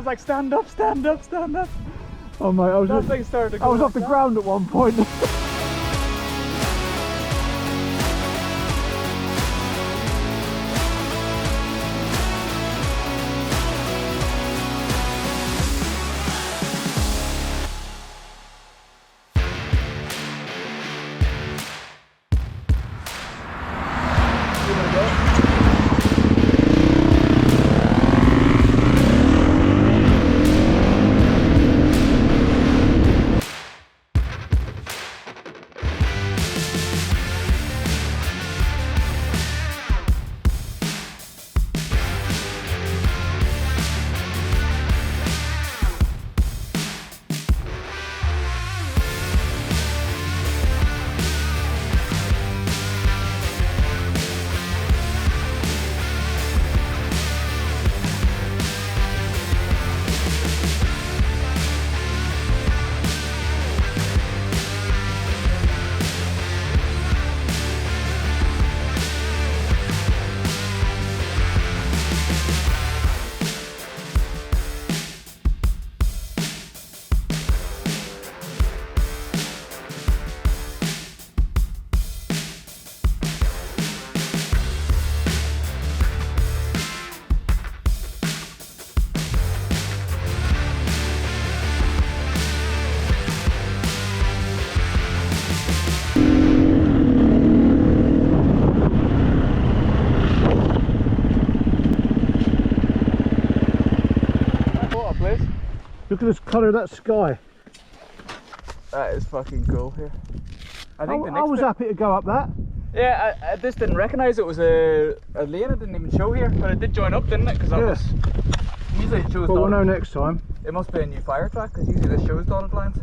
like, stand up, stand up, stand up. Oh mate, I was off the ground at one point. Look at this colour of that sky. That is fucking cool here. I was happy to go up that. Yeah, I just didn't recognise it was a lane. It didn't even show here, but it did join up, didn't it? Because that was usually it shows. Well, we'll know next time. It must be a new fire track because usually this shows dotted lines.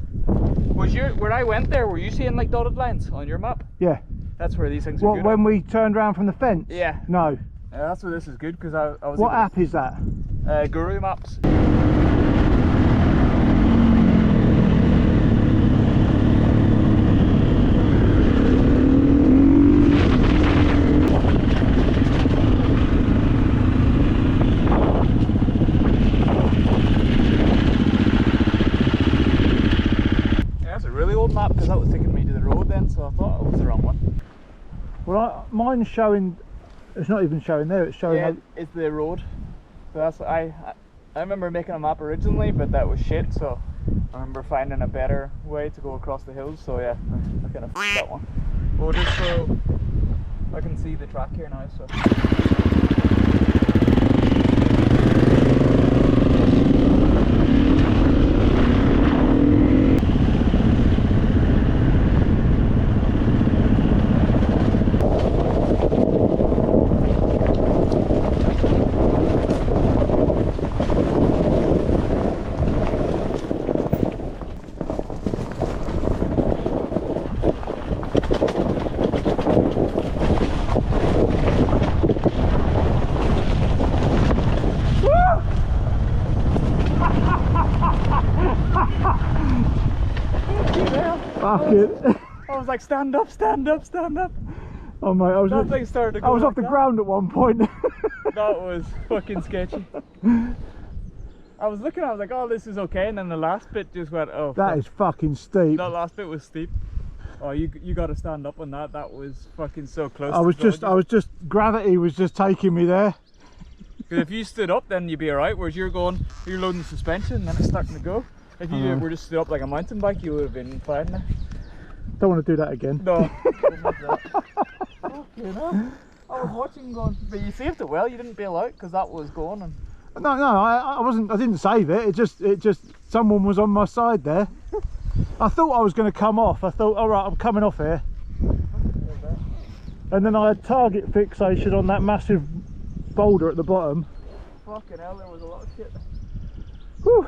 Where I went there? Were you seeing like dotted lines on your map? Yeah. That's where these things are good. When we turned around from the fence? Yeah. No. Yeah, that's where this is good because I was. What app is that? Guru Maps. Map because that was taking me to the road then, so I thought it was the wrong one. Well, mine's showing. It's not even showing there. It's showing. Yeah, it's the road. So that's I remember making a map originally, but that was shit. So I remember finding a better way to go across the hills. So yeah, I kind of f***ed that one. Well, just so I can see the track here now. So. Fuck it. I was like, stand up, stand up, stand up. Oh mate, I was off the ground at one point. That was fucking sketchy. I was looking, I was like, oh, this is okay, and then the last bit just went, oh. That is fucking steep. That last bit was steep. Oh, you got to stand up on that. That was fucking so close. I was just gravity was just taking me there. Because if you stood up, then you'd be alright. Whereas you're loading the suspension, and then it's starting to go. If you were just stood up like a mountain bike, you would have been fine there. Don't want to do that again. No. You know, I was watching going, but you saved it well. You didn't bail out because that was going. And no, I wasn't. I didn't save it. It just someone was on my side there. I thought I was going to come off. I thought, all right, I'm coming off here. And then I had target fixation on that massive boulder at the bottom. Fucking hell, there was a lot of shit. Whew.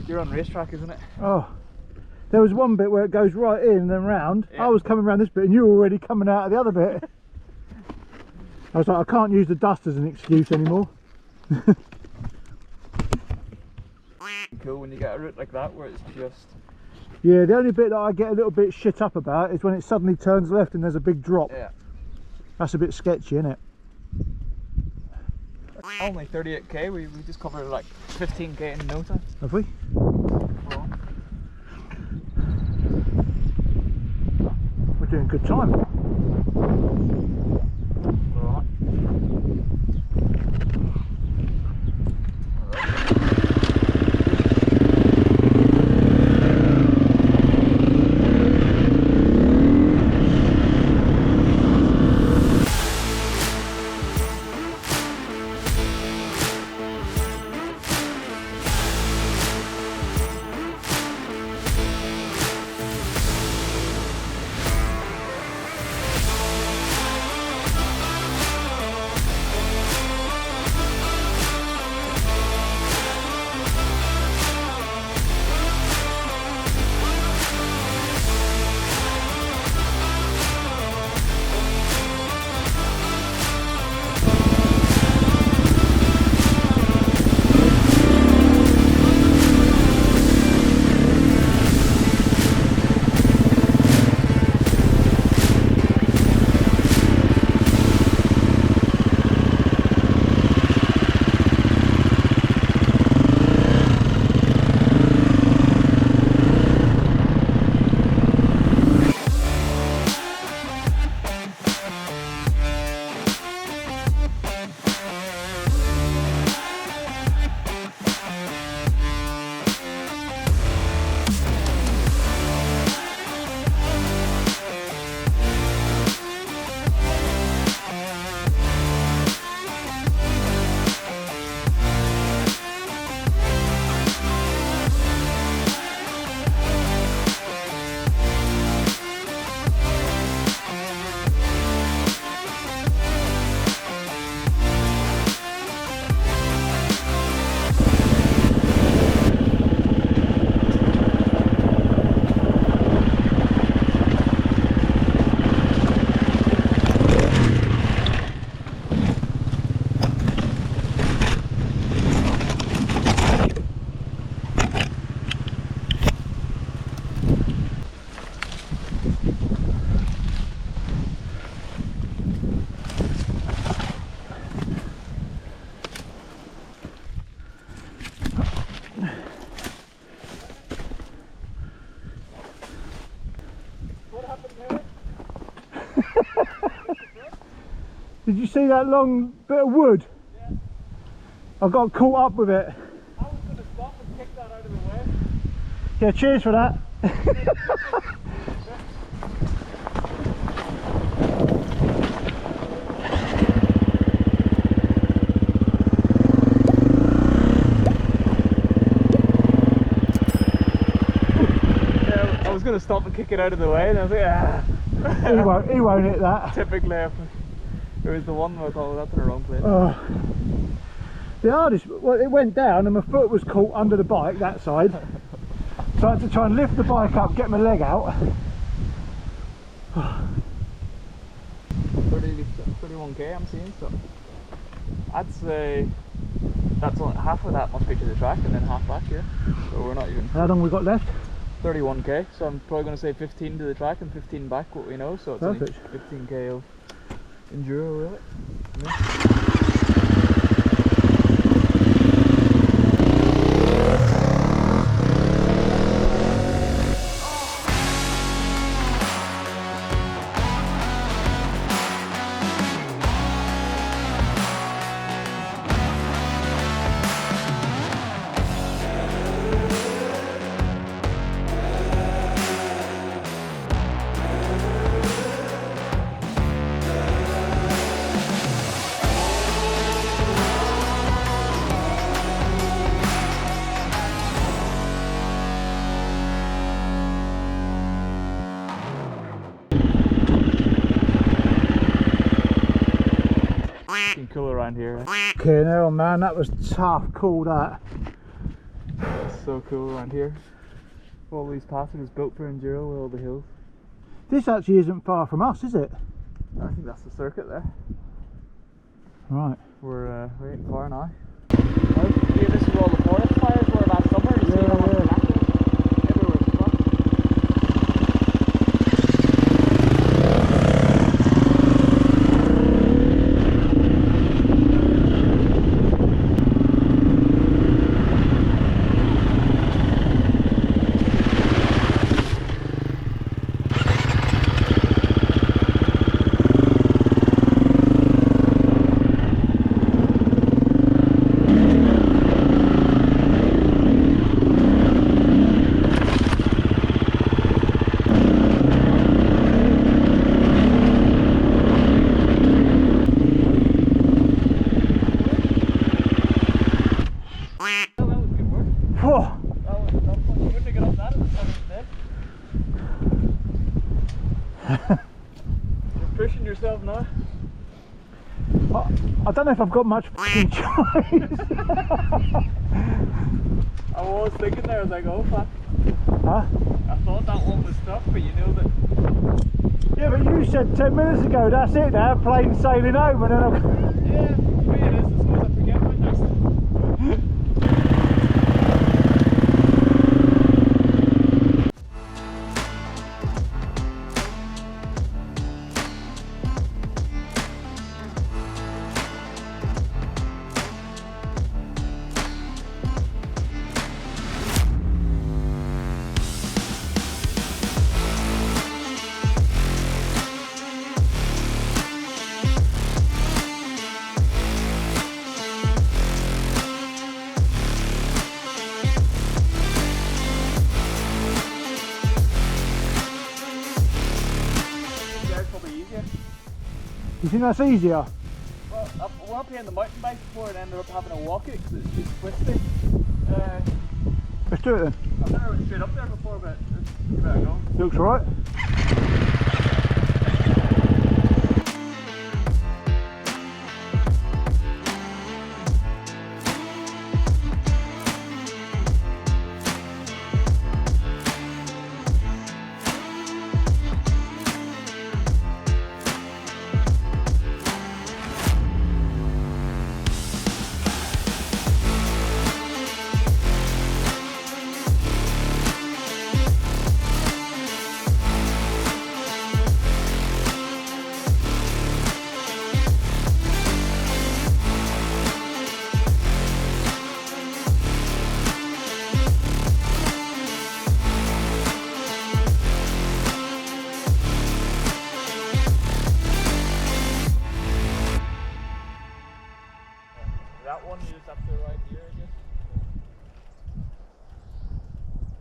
You're on racetrack, isn't it? Oh, there was one bit where it goes right in and then round. Yeah. I was coming around this bit and you were already coming out of the other bit. I was like, I can't use the dust as an excuse anymore. Cool when you get a route like that where it's just... Yeah, the only bit that I get a little bit shit up about is when it suddenly turns left and there's a big drop. Yeah. That's a bit sketchy, isn't it? Only 38k, we just covered like 15k in no time. Have we? Well, We're doing good time. alright. Did you see that long bit of wood? Yeah. I got caught up with it. I was going to stop and kick that out of the way. Yeah, cheers for that. Yeah, I was going to stop and kick it out of the way, and I was like, ah. He won't hit that. Typically, it was the one where I thought, that's in the wrong place. Oh. The hardest, well, it went down and my foot was caught under the bike, that side. So I had to try and lift the bike up, get my leg out. 31k I'm seeing, so I'd say that's only half of that must be to the track and then half back here. So we're not even. How long we got left? 31k, so I'm probably going to say 15 to the track and 15 back, what we know, so it's perfect. Only 15k of enduro, really. Yeah. Cool around here. Okay, now man, that was tough. Cool that. so cool around here. All these passages built for Enduro with all the hills. This actually isn't far from us, is it? I think that's the circuit there. Right. We're ain't far now. Yeah, this is where all the forest fires were last summer. You see how much black was? Everywhere was black. Pushing yourself now. I don't know if I've got much fucking choice. I was thinking there, I was like, oh fuck. Huh? I thought that one was tough, but you nailed it. Yeah, but you said 10 minutes ago, that's it now, plain sailing home, and then I'm... Yeah, maybe it is, I suppose I forget about this. You think that's easier? Well, I went up here on the mountain bike before and ended up having to walk it because it's just twisty. Let's do it then. I've never went straight up there before, but let's give it a go. Looks alright.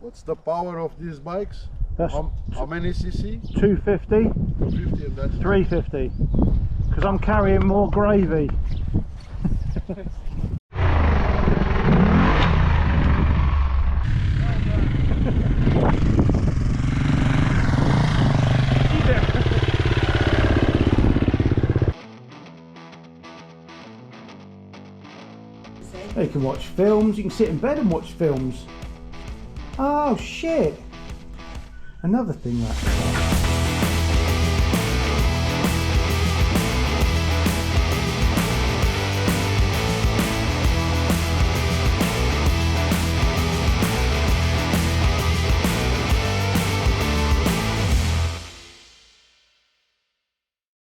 What's the power of these bikes? That's how many cc? 250, 250 and that's 350. Because I'm carrying more gravy. You can watch films, you can sit in bed and watch films. Oh shit! Another thing that